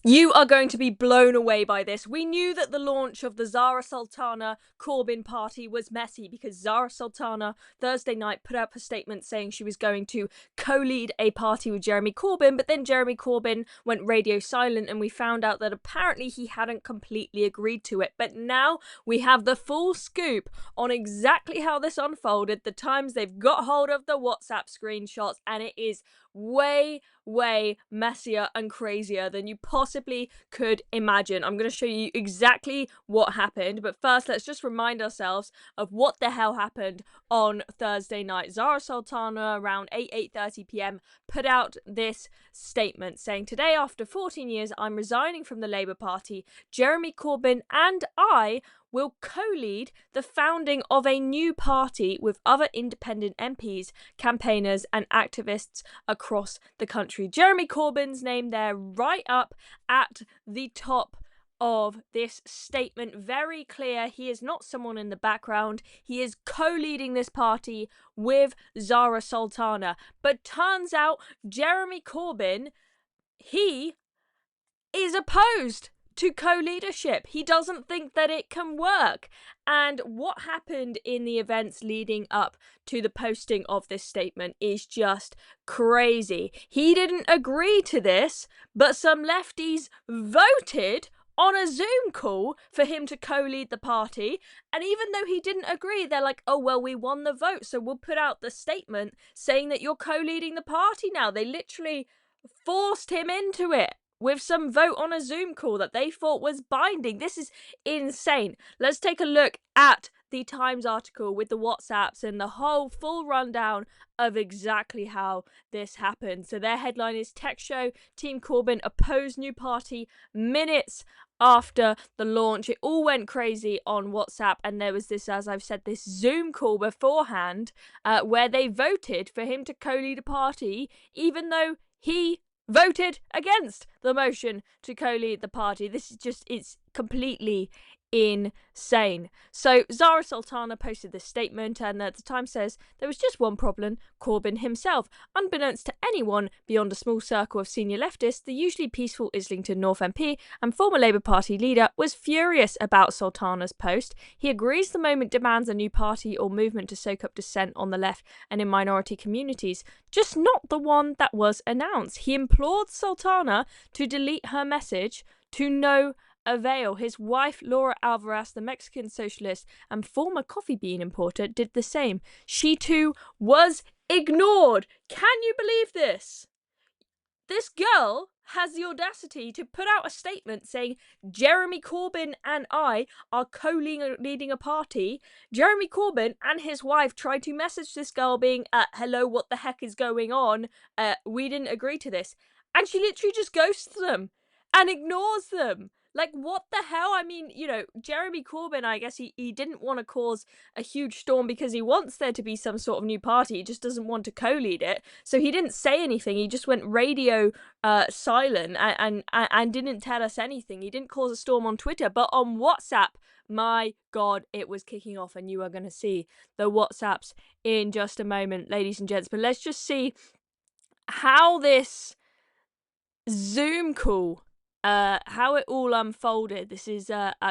You are going to be blown away by this. We knew that the launch of the Zara Sultana Corbyn party was messy because Zara Sultana Thursday night put up a statement saying she was going to co-lead a party with Jeremy Corbyn, but then Jeremy Corbyn went radio silent and we found out that apparently he hadn't completely agreed to it. But now we have the full scoop on exactly how this unfolded, the times they've got hold of the WhatsApp screenshots, and it is way messier and crazier than you possibly could imagine. I'm going to show you exactly what happened, but first let's just remind ourselves of what the hell happened on Thursday night. Zara Sultana around 8:30 p.m. put out this statement saying, "Today, after 14 years, I'm resigning from the Labour Party. Jeremy Corbyn and I will co-lead the founding of a new party with other independent MPs, campaigners and activists across the country." Jeremy Corbyn's name there right up at the top of this statement. Very clear. He is not someone in the background. He is co-leading this party with Zara Sultana. But turns out Jeremy Corbyn, he is opposed to co-leadership. He doesn't think that it can work. And what happened in the events leading up to the posting of this statement is just crazy. He didn't agree to this, but some lefties voted on a Zoom call for him to co-lead the party. And even though he didn't agree, they're like, oh, well, we won the vote, so we'll put out the statement saying that you're co-leading the party now. They literally forced him into it with some vote on a Zoom call that they thought was binding. This is insane. Let's take a look at the Times article with the WhatsApps and the whole full rundown of exactly how this happened. So their headline is Tech Show, Team Corbyn oppose new party minutes after the launch. It all went crazy on WhatsApp, and there was this, as I've said, this Zoom call beforehand where they voted for him to co-lead a party, even though he voted against the motion to co-lead the party. This is just, it's completely insane. So Zara Sultana posted this statement, and the Times says there was just one problem: Corbyn himself. Unbeknownst to anyone beyond a small circle of senior leftists, the usually peaceful Islington North MP and former Labour Party leader was furious about Sultana's post. He agrees the moment demands a new party or movement to soak up dissent on the left and in minority communities, just not the one that was announced. He implored Sultana to delete her message, to no avail. His wife, Laura Alvarez, the Mexican socialist and former coffee bean importer, did the same. She too was ignored. Can you believe this? This girl has the audacity to put out a statement saying Jeremy Corbyn and I are co-leading a party. Jeremy Corbyn and his wife tried to message this girl being, hello, what the heck is going on? We didn't agree to this. And she literally just ghosts them and ignores them. Like, what the hell? I mean, you know, Jeremy Corbyn, I guess he didn't want to cause a huge storm because he wants there to be some sort of new party. He just doesn't want to co-lead it. So he didn't say anything. He just went radio silent and didn't tell us anything. He didn't cause a storm on Twitter. But on WhatsApp, my God, it was kicking off. And you are going to see the WhatsApps in just a moment, ladies and gents. But let's just see how this Zoom call, how it all unfolded. This is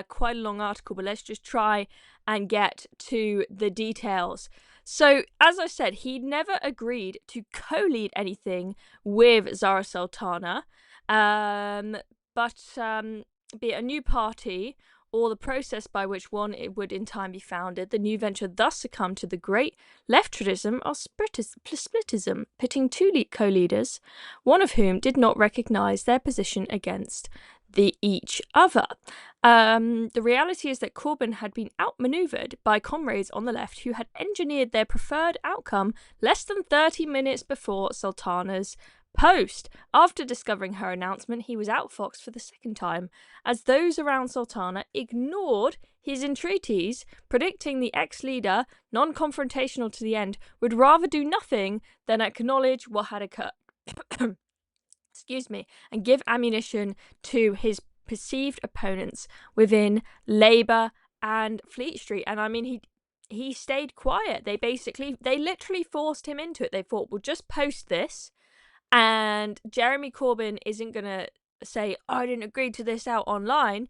quite a long article, but let's just try and get to the details. So, as I said, he never agreed to co-lead anything with Zara Sultana, but be it a new party or the process by which one it would in time be founded, the new venture thus succumbed to the great left tradition of splitism, pitting two co-leaders, one of whom did not recognise their position against each other. The reality is that Corbyn had been outmanoeuvred by comrades on the left who had engineered their preferred outcome less than 30 minutes before Sultana's post. After discovering her announcement, he was outfoxed for the second time, as those around Sultana ignored his entreaties, predicting the ex-leader, non-confrontational to the end, would rather do nothing than acknowledge what had occurred. Excuse me, and give ammunition to his perceived opponents within Labour and Fleet Street. And I mean, he stayed quiet. They literally forced him into it. They thought, we'll just post this, and Jeremy Corbyn isn't going to say, I didn't agree to this out online,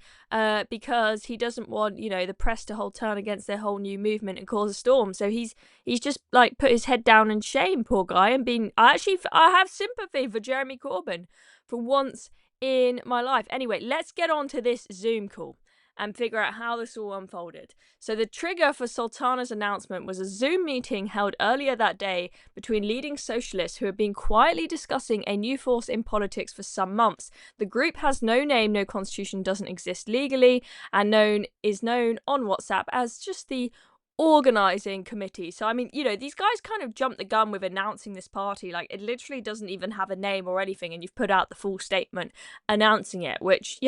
because he doesn't want, the press to hold turn against their whole new movement and cause a storm. So he's just like put his head down in shame, poor guy, and I have sympathy for Jeremy Corbyn for once in my life. Anyway, let's get on to this Zoom call and figure out how this all unfolded. So the trigger for Sultana's announcement was a Zoom meeting held earlier that day between leading socialists who had been quietly discussing a new force in politics for some months. The group has no name, no constitution, doesn't exist legally, and is known on WhatsApp as just the organising committee. So I mean, these guys kind of jumped the gun with announcing this party. Like, it literally doesn't even have a name or anything, and you've put out the full statement announcing it, which,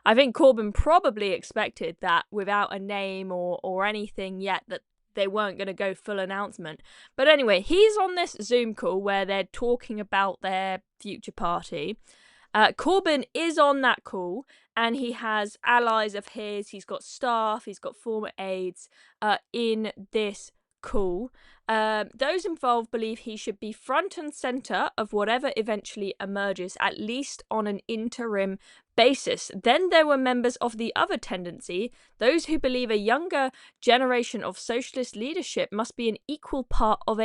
I think Corbyn probably expected that without a name or anything yet, that they weren't going to go full announcement. But anyway, he's on this Zoom call where they're talking about their future party. Corbyn is on that call, and he has allies of his. He's got staff, he's got former aides in this call. Those involved believe he should be front and centre of whatever eventually emerges, at least on an interim basis. Then there were members of the other tendency, those who believe a younger generation of socialist leadership must be an equal part of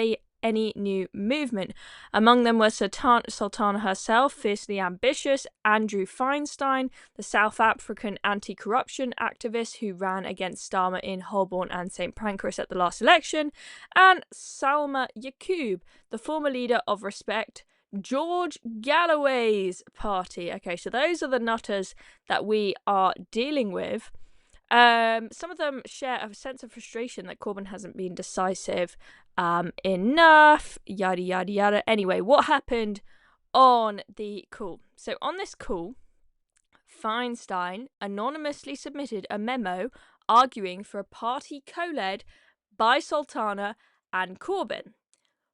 any new movement. Among them were Sultana herself, fiercely ambitious, Andrew Feinstein, the South African anti-corruption activist who ran against Starmer in Holborn and St Pancras at the last election, and Salma Yaqub, the former leader of Respect, George Galloway's party. Okay, so those are the nutters that we are dealing with. Some of them share a sense of frustration that Corbyn hasn't been decisive enough, yada yada yada. Anyway, what happened on the call? So on this call, Feinstein anonymously submitted a memo arguing for a party co-led by Sultana and Corbyn.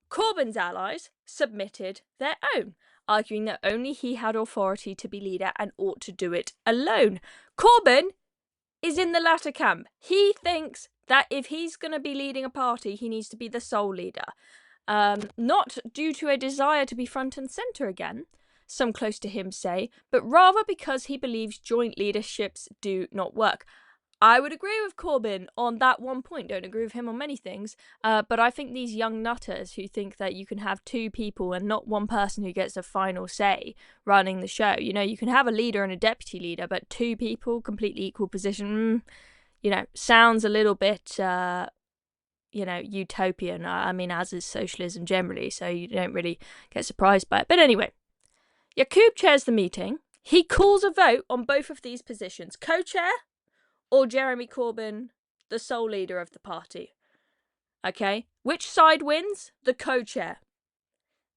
Corbyn's allies submitted their own, arguing that only he had authority to be leader and ought to do it alone. Corbyn is in the latter camp. He thinks that if he's going to be leading a party, he needs to be the sole leader. Not due to a desire to be front and centre again, some close to him say, but rather because he believes joint leaderships do not work. I would agree with Corbyn on that one point. Don't agree with him on many things. But I think these young nutters who think that you can have two people and not one person who gets the final say running the show. You can have a leader and a deputy leader, but two people, completely equal position, sounds a little bit, utopian. I mean, as is socialism generally, so you don't really get surprised by it. But anyway, Yaqub chairs the meeting. He calls a vote on both of these positions. Co-chair or Jeremy Corbyn, the sole leader of the party. Okay? Which side wins? The co-chair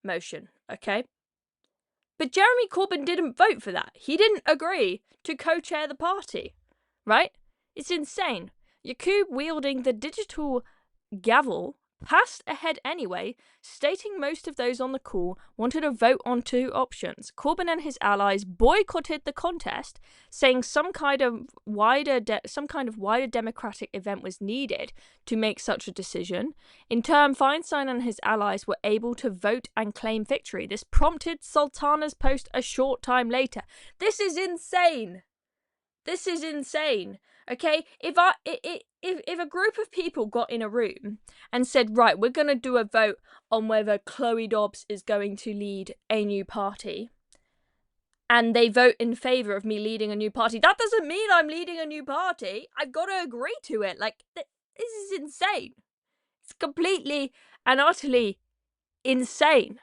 motion. Okay? But Jeremy Corbyn didn't vote for that. He didn't agree to co-chair the party. Right? It's insane. Yaqub, wielding the digital gavel, passed ahead anyway, stating most of those on the call wanted a vote on two options. Corbyn and his allies boycotted the contest, saying some kind of wider democratic event was needed to make such a decision. In turn, Feinstein and his allies were able to vote and claim victory. This prompted Sultana's post a short time later. This is insane. This is insane. Okay, if a group of people got in a room and said, right, we're going to do a vote on whether Chloe Dobbs is going to lead a new party, and they vote in favour of me leading a new party, that doesn't mean I'm leading a new party. I've got to agree to it. Like, this is insane. It's completely and utterly insane.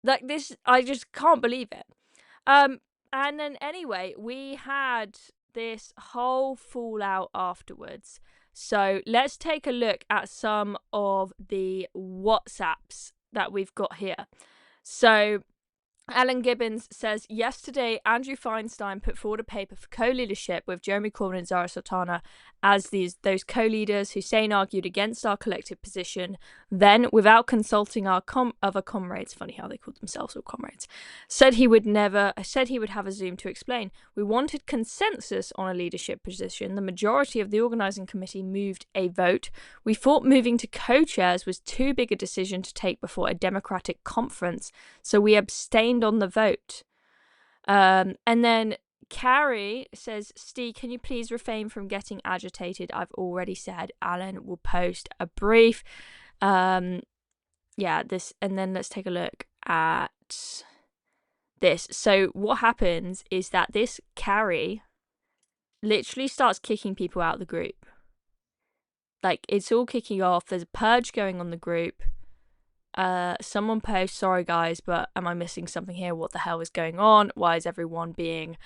Like this, I just can't believe it. And then anyway, we had this whole fallout afterwards. So let's take a look at some of the WhatsApps that we've got here. So Alan Gibbons says, yesterday, Andrew Feinstein put forward a paper for co-leadership with Jeremy Corbyn and Zara Sultana as those co-leaders. Hussein argued against our collective position. Then, without consulting our other comrades, funny how they called themselves all comrades, said he would have a Zoom to explain. We wanted consensus on a leadership position. The majority of the organising committee moved a vote. We thought moving to co-chairs was too big a decision to take before a democratic conference, so we abstained abstained on the vote. And then Carrie says, Steve, can you please refrain from getting agitated? I've already said Alan will post a brief. This, and then let's take a look at this. So what happens is that this Carrie literally starts kicking people out of the group. Like, it's all kicking off. There's a purge going on the group. Someone posts, sorry guys, but am I missing something here? What the hell is going on? Why is everyone being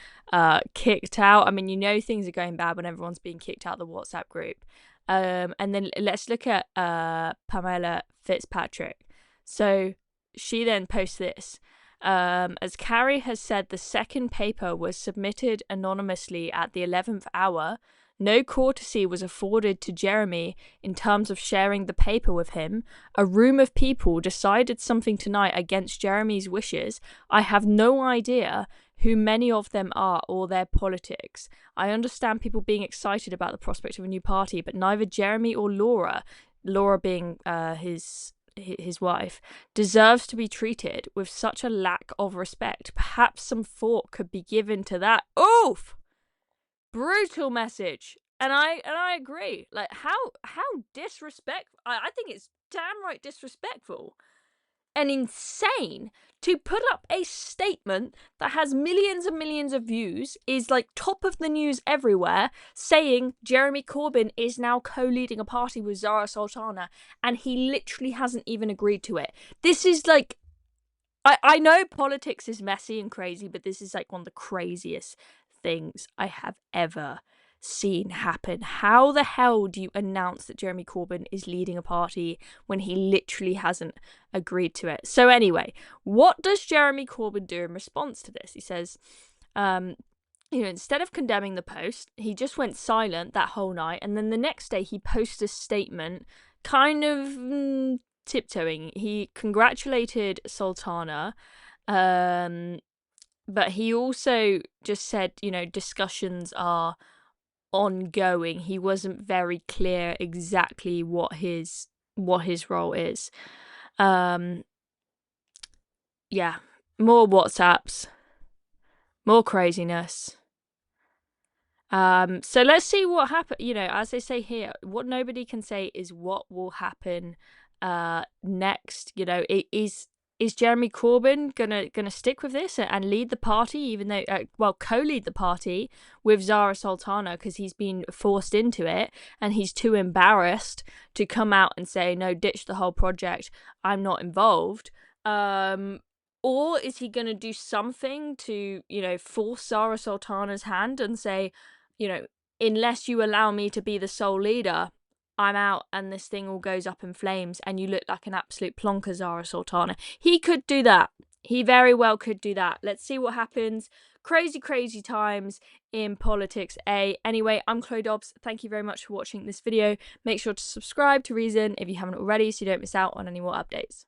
kicked out? I mean, you know things are going bad when everyone's being kicked out of the WhatsApp group. And then let's look at Pamela Fitzpatrick. So she then posts this. As Carrie has said, the second paper was submitted anonymously at the 11th hour. No courtesy was afforded to Jeremy in terms of sharing the paper with him. A room of people decided something tonight against Jeremy's wishes. I have no idea who many of them are or their politics. I understand people being excited about the prospect of a new party, but neither Jeremy or Laura being his wife, deserves to be treated with such a lack of respect. Perhaps some thought could be given to that. Oof! Brutal message. And I agree. Like, how disrespectful. I think it's damn right disrespectful and insane to put up a statement that has millions and millions of views, is like top of the news everywhere, saying Jeremy Corbyn is now co-leading a party with Zara Sultana, and he literally hasn't even agreed to it. This is like, I know politics is messy and crazy, but this is like one of the craziest things I have ever seen happen. How the hell do you announce that Jeremy Corbyn is leading a party when he literally hasn't agreed to it? So anyway, what does Jeremy Corbyn do in response to this? He says, instead of condemning the post, he just went silent that whole night, and then the next day he posted a statement kind of tiptoeing. He congratulated Sultana, but he also just said, discussions are ongoing. He wasn't very clear exactly what his role is. More WhatsApps, more craziness. So let's see what happens. As they say here, what nobody can say is what will happen next. Is Jeremy Corbyn gonna stick with this and lead the party, even though co-lead the party with Zara Sultana, because he's been forced into it and he's too embarrassed to come out and say no, ditch the whole project, I'm not involved. Or is he gonna do something to force Zara Sultana's hand and say, unless you allow me to be the sole leader, I'm out, and this thing all goes up in flames and you look like an absolute plonker, Zara Sultana. He could do that. He very well could do that. Let's see what happens. Crazy, crazy times in politics, Anyway, I'm Chloe Dobbs. Thank you very much for watching this video. Make sure to subscribe to Reason if you haven't already so you don't miss out on any more updates.